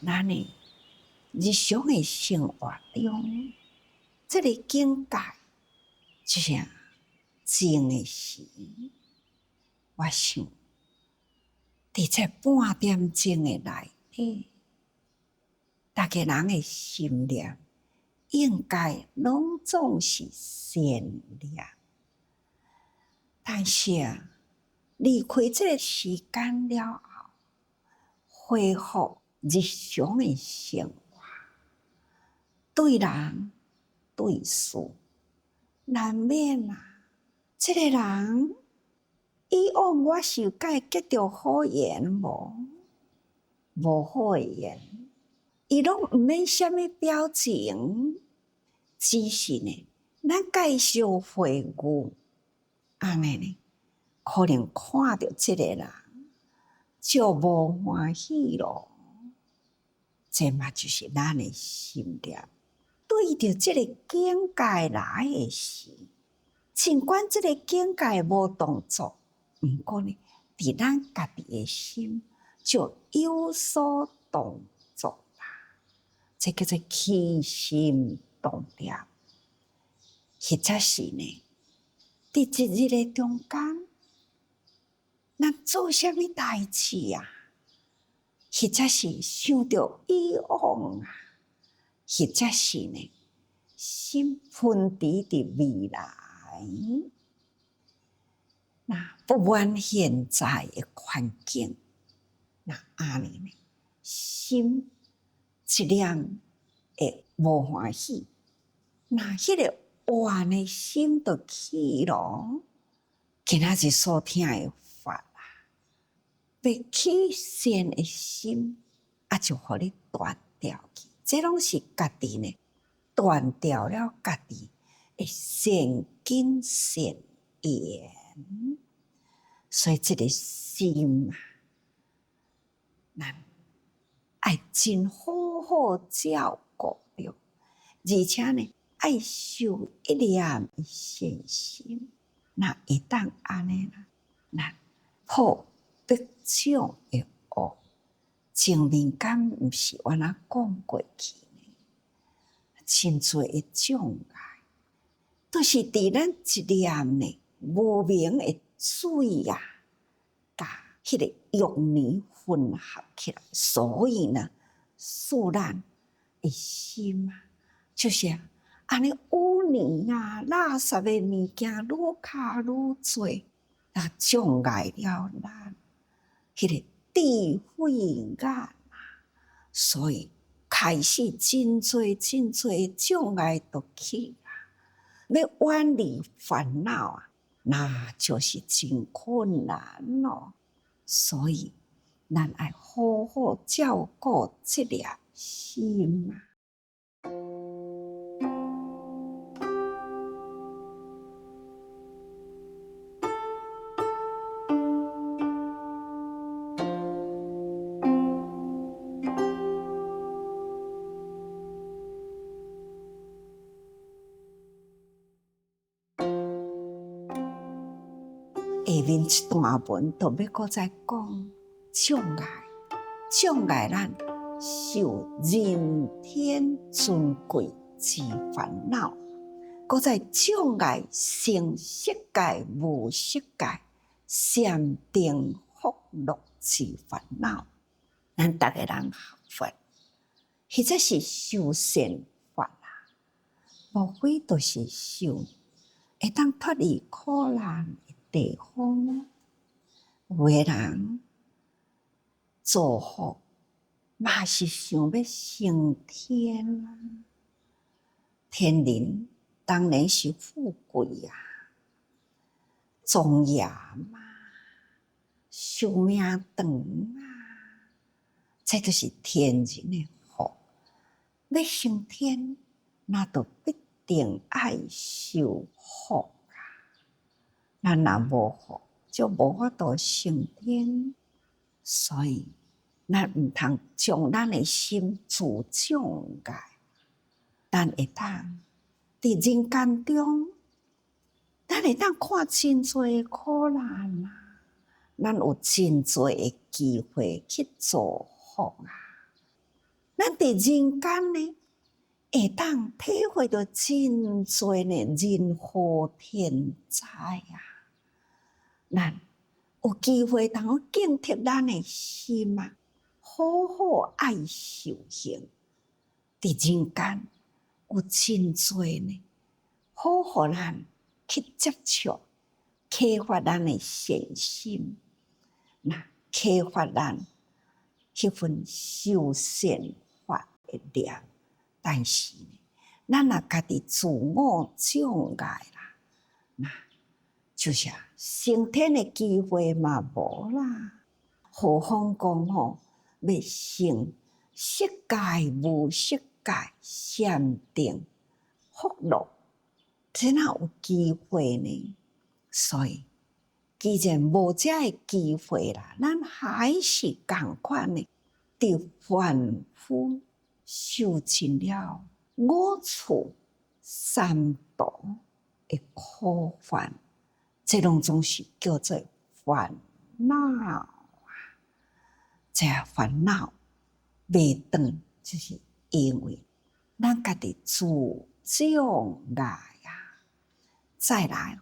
咱的日常的生活中，这个境界就是静的时，我想伫这半点钟的内底，大家人的心念应该拢总是善念，但是离开这个时间了后，恢复日常的生活，对人对事，难免这个人以往我是甲伊结着好缘无？无好的缘，伊拢毋免什么表情，只是呢，咱介绍会晤，安尼呢，可能看到这个人就无欢喜咯。这嘛就是咱的心念。对着这个境界来的时，尽管这个境界无动作，不过呢，伫咱家己的心就有所动作啦。这叫做起心动念。或者是呢，伫一日的中间，咱做什么代志啊？或者是想到以往啊，或者是呢，心喷伫伫未来。那不管现在的环境，那安尼呢，心一念会无欢喜，那迄个怨的心就起咯。今仔日所听的法啊，要起善的心，就互你断掉去。这拢是家己呢，断掉了家己的善根善缘。所以这个心咱爱真好好照顾着，而且呢，爱修一念善心。那一旦安尼啦，咱破百种的恶，前面敢毋是我那讲过去呢？真多的障碍，都是伫咱一念呢无明的水啊，甲迄个欲泥混合起来，所以呢，使咱的心就是安尼污泥垃圾的物件愈加愈多，障碍了咱迄个智慧眼所以开始真多障碍都起啦。要远离烦恼那就是真困难咯。所以咱爱好好照顾这粒心下面一段文就要搁再讲障碍咱受人天尊贵之烦恼，搁再障碍生色界无色界禅定福乐之烦恼。咱逐个人学佛，或者是修善法无非都是修会当脱离苦难的地方。有的人做福嘛是想要升天天人当然是富贵庄严寿命长这就是天人的福。要升天，那就必定爱修福咱若无福，就无法度升天。所以咱毋通将咱的心自障碍。咱会当伫人间中，咱会当看真多的苦难咱有真多的机会去造福咱伫人间呢，会当体会到真侪呢人和天灾啊！咱有机会通警惕咱的心啊，好好爱修行。伫人间有真侪呢，好互咱去接触，启发咱的善心，那启发咱迄份修善法的力。但是呢，咱若家己自我障碍啦，那就是升天的机会嘛无啦。何况讲吼，要成色界无色界禅定福乐，这哪有机会呢？所以，既然无这个机会啦，咱还是共款的，伫凡夫受尽了五趣三毒的苦烦，这拢总是叫做烦恼啊！这烦恼袂断，就是因为咱家己自障碍啊。再来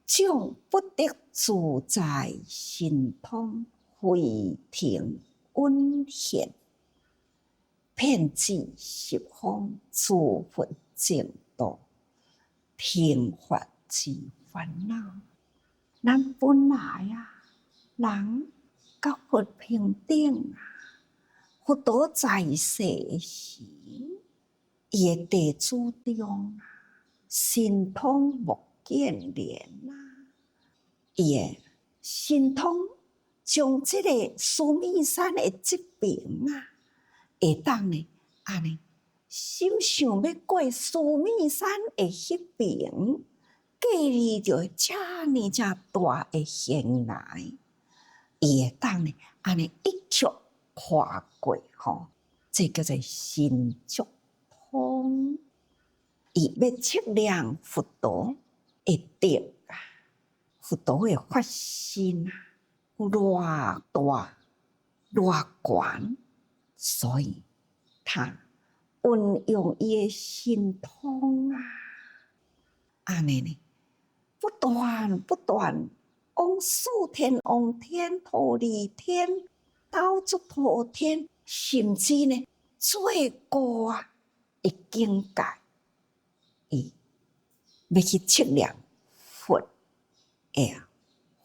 障不得自在神通，非停稳现，遍知十方诸佛净土，平法之烦恼。咱本来啊，人甲佛平等啊，佛陀在世时，伊的地主中啊，神通无见连啊，伊的神通将这个须弥山的这边啊，会当呢，安尼想想要过须弥山的迄边，隔离着遮尔正大的悬崖，伊会当呢，安尼一脚跨过吼，这叫做神足通。伊要测量佛陀的德啊，佛陀的法身啊，有偌大偌悬，所以他运用伊的神通啊，安尼呢，不断往四天、往天、土地天、到处土天，甚至呢最高啊的境界，伊要去测量佛的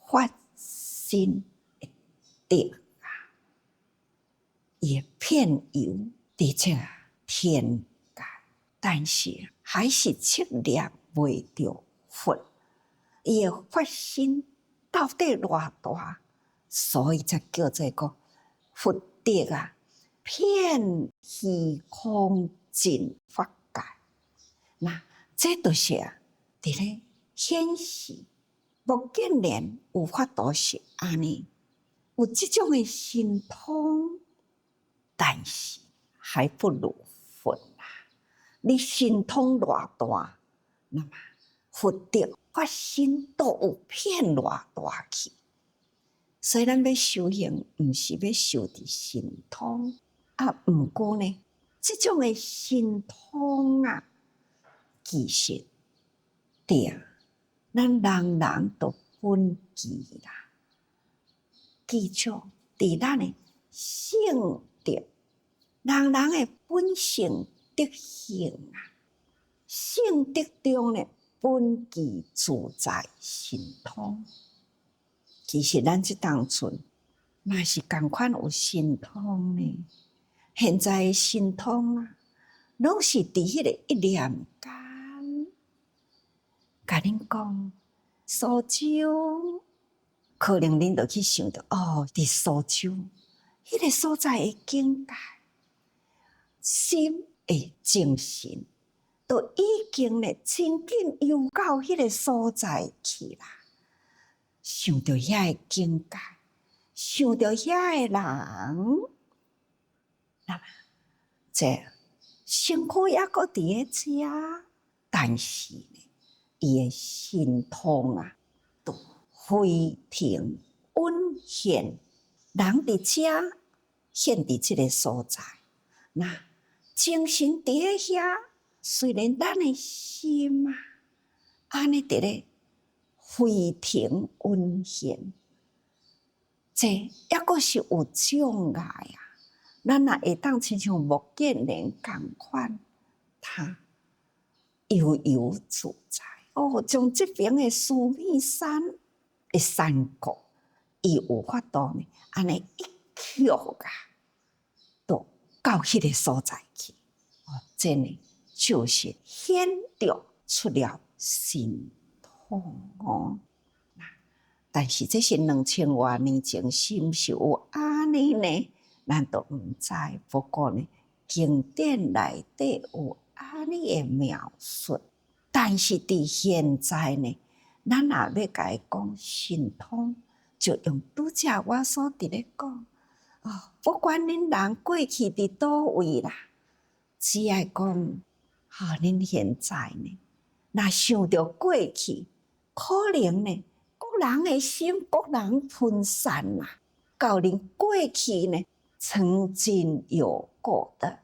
法身的德啊，伊遍游伫这天界，但是还是测量袂着佛，伊的法身到底偌大，所以才叫做个佛德啊，遍虚空尽法界。那这就是伫咧显示目犍连有法度是安尼，有这种的神通，但是还不如佛啊！你神通偌大，那么佛德法身都有遍偌大去。所以咱要修行，毋是要修伫神通啊，毋过呢，这种的神通啊，其实对啊，咱人人都本具啦。记住，伫咱的性德，人人的本性德性啊，性德中呢，本具自在神通。其实咱这当阵嘛是同款有神通呢。现在的神通啊，拢是伫迄个一念间，甲恁讲苏州，可能恁就去想到伫苏州迄个所在的境界，心的精神，都已经呢真紧游到迄个所在去啦。想到遐个境界，想到遐个人，那么这身躯也搁伫咧遮，但是呢，伊的神通啊，都非停稳现。人伫遮，现伫即个所在，那精神伫咧遐，虽然咱的心啊，安尼伫咧飞腾运现，这抑阁是有障碍啊。咱若会当亲像木建连共款，他悠悠自在。从这边的须弥山的山谷，伊有法度呢，安尼一曲啊，都到迄个所在去。这呢就是显着出了神通但是这是2000多年前，是毋是有安尼呢？咱都毋知。不过呢，经典内底有安尼的描述。但是伫现在呢，咱若要甲伊讲神通，就用拄则我所伫咧讲。不管恁人过去伫倒位啦，只爱讲，恁现在呢，若想着过去，可能呢，各人的心各人分散啦，到恁过去呢，曾经有过的，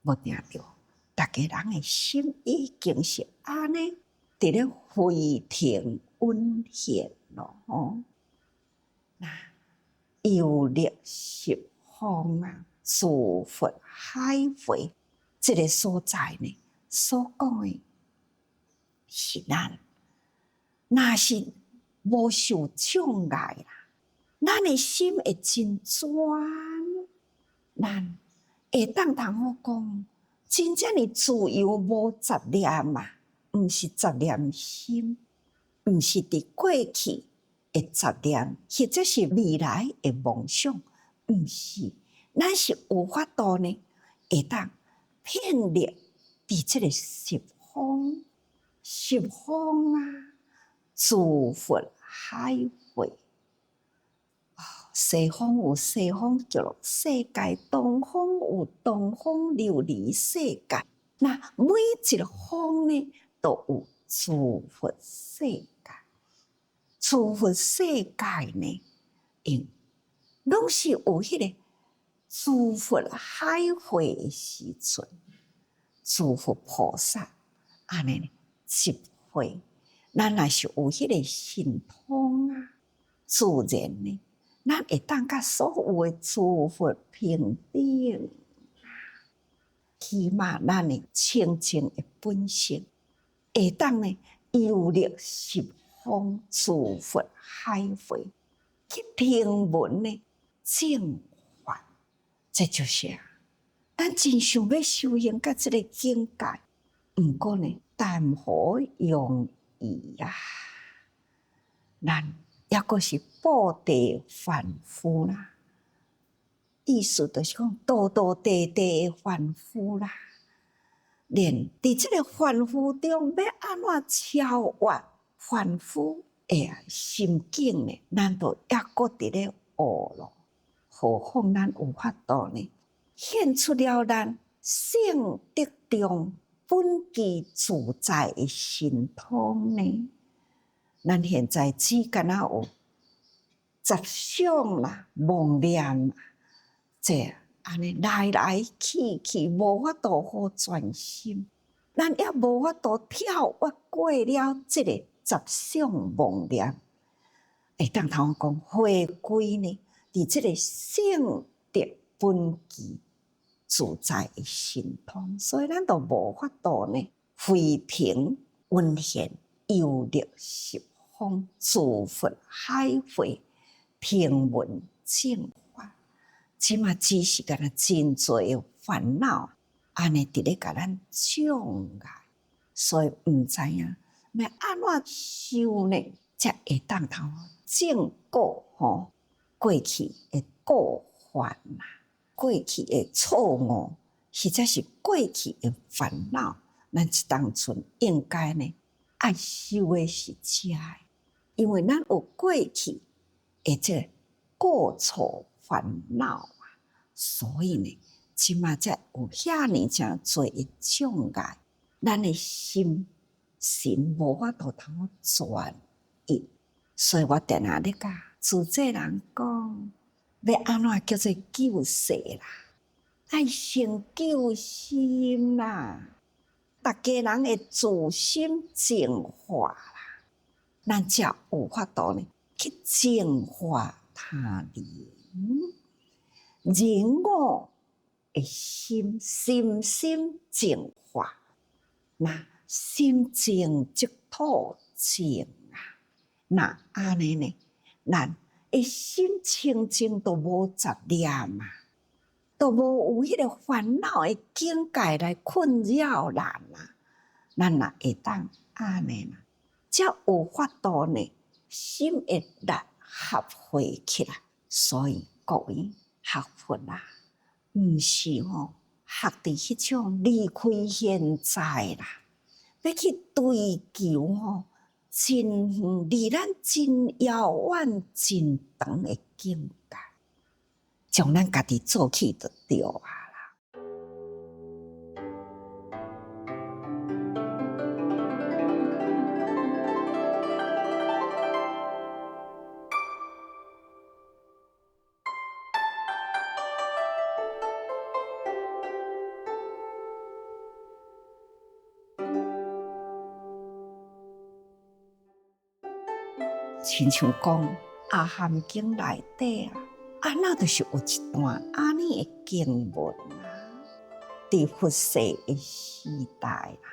无听着，大家人的心已经是安尼，伫咧飞腾运现咯。那游历十方啊，诸佛海会，这个所在呢，所讲的是咱，若是无受障碍啦，咱的心会真专，咱会当通好讲，真正的自由无杂念嘛，毋是杂念心，毋是伫过去的杂念，或者是未来的梦想，毋是，咱是有法度呢，会当遍历伫这个十方，十方啊，诸佛海会。西方有西方极乐世界，东方有东方琉璃世界。那每一个方呢，都有诸佛世界。诸佛世界呢，拢是有迄个诸佛海会的时阵，诸佛菩萨安尼集会，咱若是有迄个神通啊，自然呢，咱会当甲所有的诸佛平等，起码咱的清净的本性，会当呢游历十方诸佛海会，去听闻呢正法。这就是咱真想要修行到这个境界，不过呢，谈何容易啊！咱抑阁是布地凡夫啦，意思就是讲道道地地的凡夫啦。连伫这个凡夫中，要安怎超越凡夫的心境呢？咱都抑阁伫咧学咯。何况咱有法度呢，显出了咱性德中本具自在的神通呢？咱现在只敢若有杂想啦、妄念啦，这安尼来来去去，无法度好专心。咱也无法度跳越过了这个杂想妄念，会当通讲回归呢？伫这个性德本具自在的神通，所以咱都无法度呢飞腾运现，游历十方诸佛海会，听闻正法。即嘛只是敢若真侪烦恼，安尼伫咧甲咱障碍，所以毋知影要安怎修呢，才会当通正过过去的过患啦，过去的错误，或者是过去的烦恼，咱这当阵应该呢爱修的是这个，因为咱有过去的这过错烦恼啊，所以呢，即嘛才有遐尼诚侪的障碍，咱的心神无法度通转移，所以我定下咧甲自济人讲，要安怎叫做救世啦？爱成就心啦，大家人的自心净化啦，咱才有法度呢去净化他人。人我的心净化，那心净即土净啊。那安尼呢，咱的心清净都无杂念啊，都无有迄个烦恼的境界来困扰咱啊。咱若会当安尼啦，才有法度呢，心会力合回起来。所以各位学佛啦，毋是学伫迄种离开现在啦，要去追求真离咱真遥远、真长的境界，将咱家己做起就对啊。亲像讲《阿含经》内底啊，那就是有一段安尼的经文啊。伫佛世的时代啊，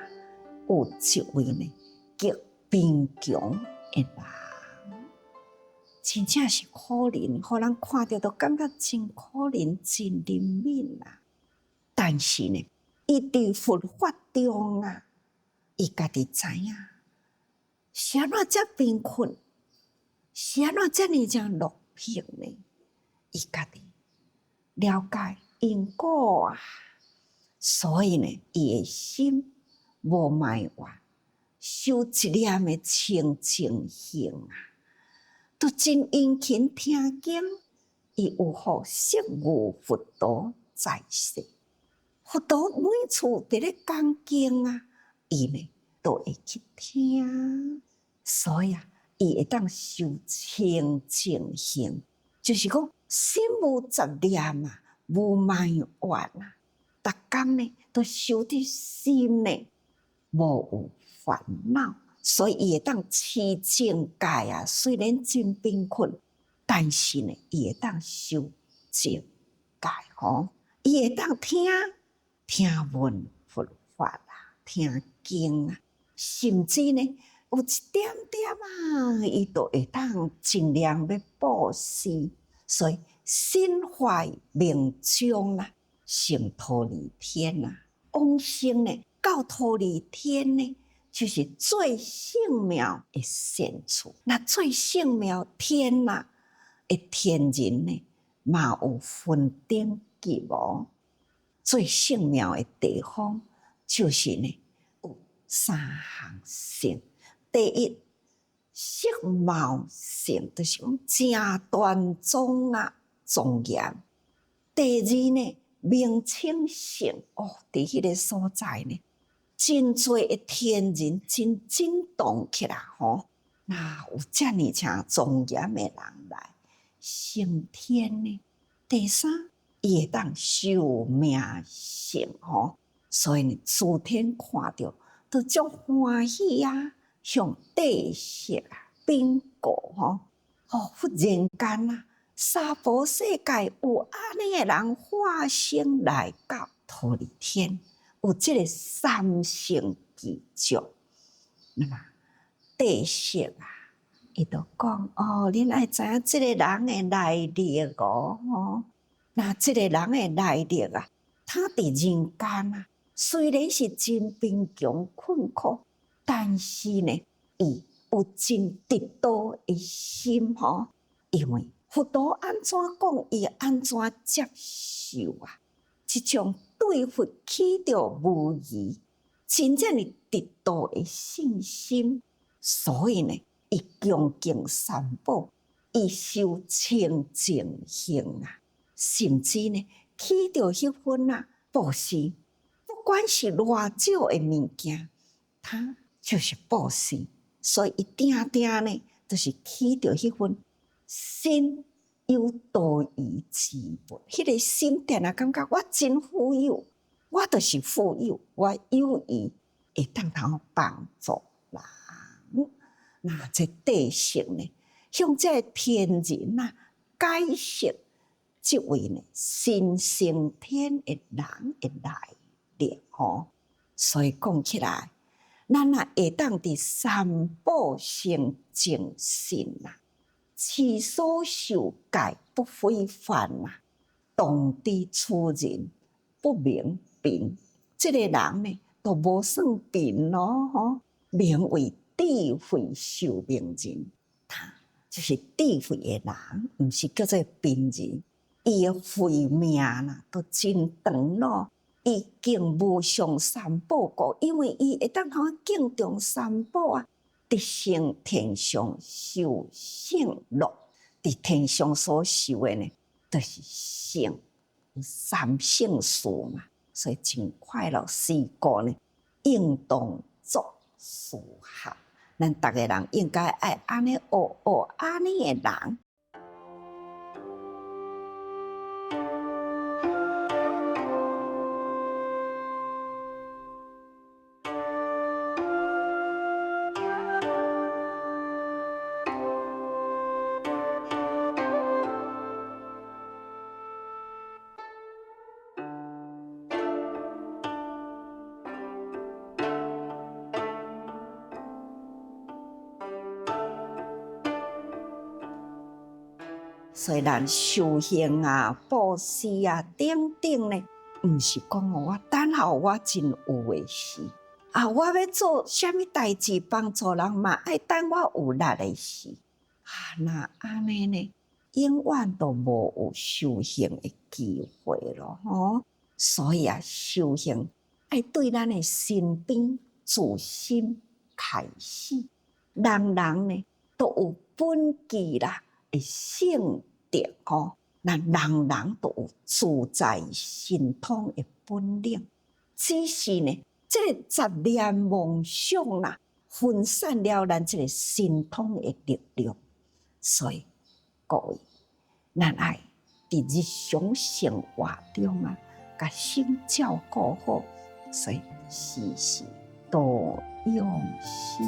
有一位呢极贫穷的人，真正是可怜，互人看着都感觉真可怜、真怜悯啊。但是呢，伊伫佛法中啊，伊家己知影是安怎遮贫困。是安怎遮尔正落魄呢？伊家己了解因果啊，所以呢，伊的心无埋怨，修一念的清净心啊，都真殷勤听经，伊有好摄入佛陀在世，佛陀每处伫咧讲经啊，伊呢都会去听，所以啊。伊会当修清净心，就是讲心无杂念啊，无埋怨啊，逐工呢都修伫心呢无有烦恼，所以伊会当持正戒啊。虽然真贫困，但是呢，伊会当修正戒吼，伊会当听闻佛法啊，听经啊，甚至呢。有一点点啊，伊都会当尽量要布施，所以心怀明将啊，成忉利天啊，往生呢到忉利天呢，就是最圣妙的善处。那最圣妙天啊的天人呢，嘛有分等级无？最圣妙的地方就是呢，有三项性。第一，色貌性，就是讲正端庄啊，庄严。第二呢，名称性，伫迄个所在呢，真多的天人真动起来吼。那有遮尔正庄严的人来升天呢。第三，伊会当寿命性吼，所以呢，诸天看到都足欢喜啊。向地色啊，禀告忽然间啊，娑婆世界有安尼的人化身来到忉利天，有这个三乘具足。那么地色啊，伊就讲恁爱知影这个人的来历哦。那这个人的来历啊，他伫人间啊，虽然是真贫穷困苦。但是呢，伊有真得道的心吼，因为佛陀安怎讲，伊安怎接受啊？这种对佛起着无疑，真正的得道的信心，所以呢，伊恭敬三宝，伊修清净行啊，甚至呢，起着迄份布施，不管是偌少的物件，他。就是布施，所以伊定定呢，就是起着迄份心有多余之物，迄个心定啊，感觉我真富有，我就是富有，我有余会当通帮助人。那这地性呢，向这天人啊解释这位呢新升天的人的来历吼。所以讲起来，咱也会当伫三宝成正信啊，其所受戒不非凡啊，动知处人不明病。这个人呢，都无算病咯吼，名为智慧寿命人。他就是智慧的人，毋是叫做病人。伊的慧命啦，都真长咯。伊敬无上三宝故，因为伊会当通敬重三宝啊，得生天上受圣乐。伫天上所受的呢，就是圣三圣事嘛，所以真快乐。四个呢，应当作事合。咱逐个人应该爱安尼学安尼的人。所以咱修行啊、布施啊等等呢，毋是讲我等候我真有的事啊，我要做啥物代志帮助人嘛，爱等我有力的事啊。那安尼呢，永远都无有修行的机会咯吼。所以啊，修行爱对咱的身边自心开始，人人呢都有本具啦的性德吼，那人人都有自在神通的本领，只是呢，这个杂念妄想啦，分散了咱这个神通的力量。所以各位，咱爱伫日常生活中啊，甲心照顾好，所以时时多用心。